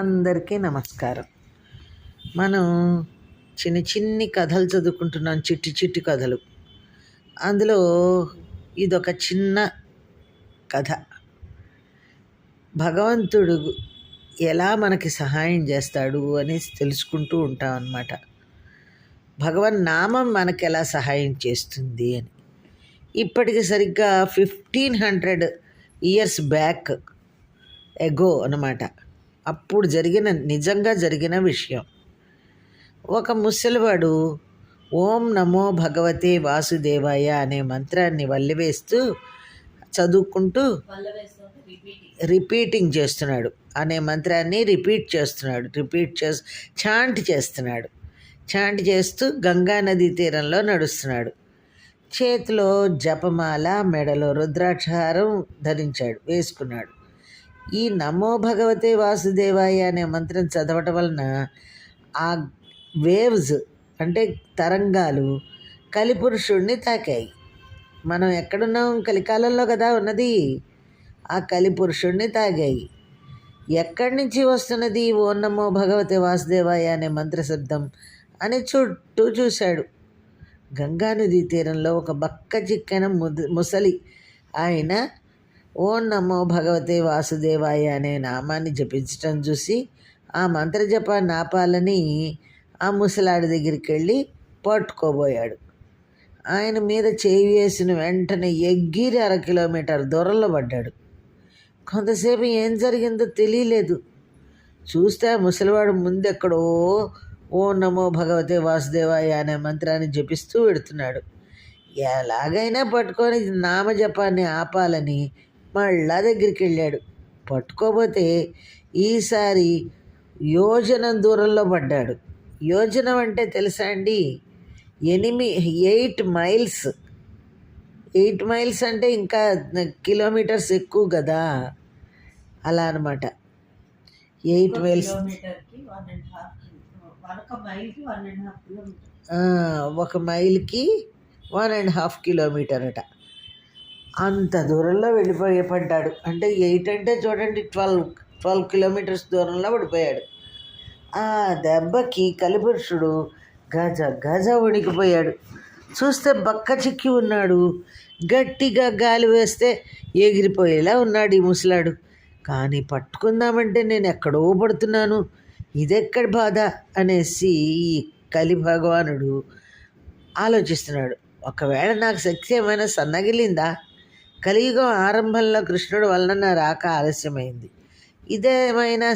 అందరికీ నమస్కారం. మనం చిన్ని కథలు చదువుకుంటున్నాం, చిట్టి చిట్టి కథలు. అందులో ఇదొక చిన్న కథ. భగవంతుడు ఎలా మనకి సహాయం చేస్తాడు అని తెలుసుకుంటూ ఉంటాం అన్నమాట. భగవన్ నామం మనకి ఎలా సహాయం చేస్తుంది అని. ఇప్పటికి సరిగ్గా 1500 years బ్యాక్ ఎగో అన్నమాట. అప్పుడు నిజంగా జరిగిన విషయం. ఒక ముసలివాడు ఓం నమో భగవతే వాసుదేవాయ అనే మంత్రాన్ని వల్లివేస్తూ చదువుకుంటూ రిపీటింగ్ చేస్తున్నాడు. అనే మంత్రాన్ని రిపీట్ చేస్తున్నాడు. చాంట్ చేస్తూ గంగా నదీ తీరంలో నడుస్తున్నాడు. చేతిలో జపమాల, మెడలో రుద్రాక్షహారం వేసుకున్నాడు. ఈ నమో భగవతే వాసుదేవాయ అనే మంత్రం చదవటం వలన ఆ వేవ్స్ అంటే తరంగాలు కలిపురుషుడిని తాకాయి. మనం ఎక్కడున్నాం? కలికాలంలో కదా ఉన్నది. ఆ కలిపురుషుడిని తాగాయి. ఎక్కడి నుంచి వస్తున్నది ఓం నమో భగవతే వాసుదేవాయ అనే మంత్రశబ్దం అని చుట్టూ చూశాడు. గంగానదీ తీరంలో ఒక బక్క చిక్కిన ముసలి ఆయన ఓం నమో భగవతే వాసుదేవాయ అనే నామాన్ని జపించటం చూసి ఆ మంత్రజపాన్ని ఆపాలని ఆ ముసలాడి దగ్గరికి వెళ్ళి పట్టుకోబోయాడు. ఆయన మీద చేయి వేసిన వెంటనే ఎగిరి 1/2 కిలోమీటర్ దూరంలో పడ్డాడు. కొంతసేపు ఏం జరిగిందో తెలియలేదు. చూస్తే ఆ ముసలివాడు ముందెక్కడో ఓం నమో భగవతే వాసుదేవాయ అనే మంత్రాన్ని జపిస్తూ వెడుతున్నాడు. ఎలాగైనా పట్టుకొని నామజపాన్ని ఆపాలని మళ్ళా దగ్గరికి వెళ్ళాడు. పట్టుకోపోతే ఈసారి యోజనం దూరంలో పడ్డాడు. యోజనం అంటే తెలుసా అండి? 8 మైల్స్. 8 మైల్స్ అంటే ఇంకా కిలోమీటర్స్ ఎక్కువ కదా, అలా అనమాట. 8 మైల్స్ 1 మైల్కి 1.5 కిలోమీటర్ అట. అంత దూరంలో పడ్డాడు. అంటే 8 అంటే చూడండి 12 కిలోమీటర్స్ దూరంలో పడిపోయాడు. ఆ దెబ్బకి కలిపురుషుడు గజ వణికిపోయాడు. చూస్తే బక్క చిక్కి ఉన్నాడు. గట్టిగా గాలి వేస్తే ఎగిరిపోయేలా ఉన్నాడు ఈ ముసలాడు. కానీ పట్టుకుందామంటే నేను ఎక్కడో పడుతున్నాను, ఇదెక్కడి బాధ అనేసి ఈ కలి భగవానుడు ఆలోచిస్తున్నాడు. ఒకవేళ నాకు శక్తి ఏమైనా సన్నగిలిందా? కలియుగం ఆరంభంలో కృష్ణుడు వలన నా రాక ఆలస్యమైంది. ఇదేమైనా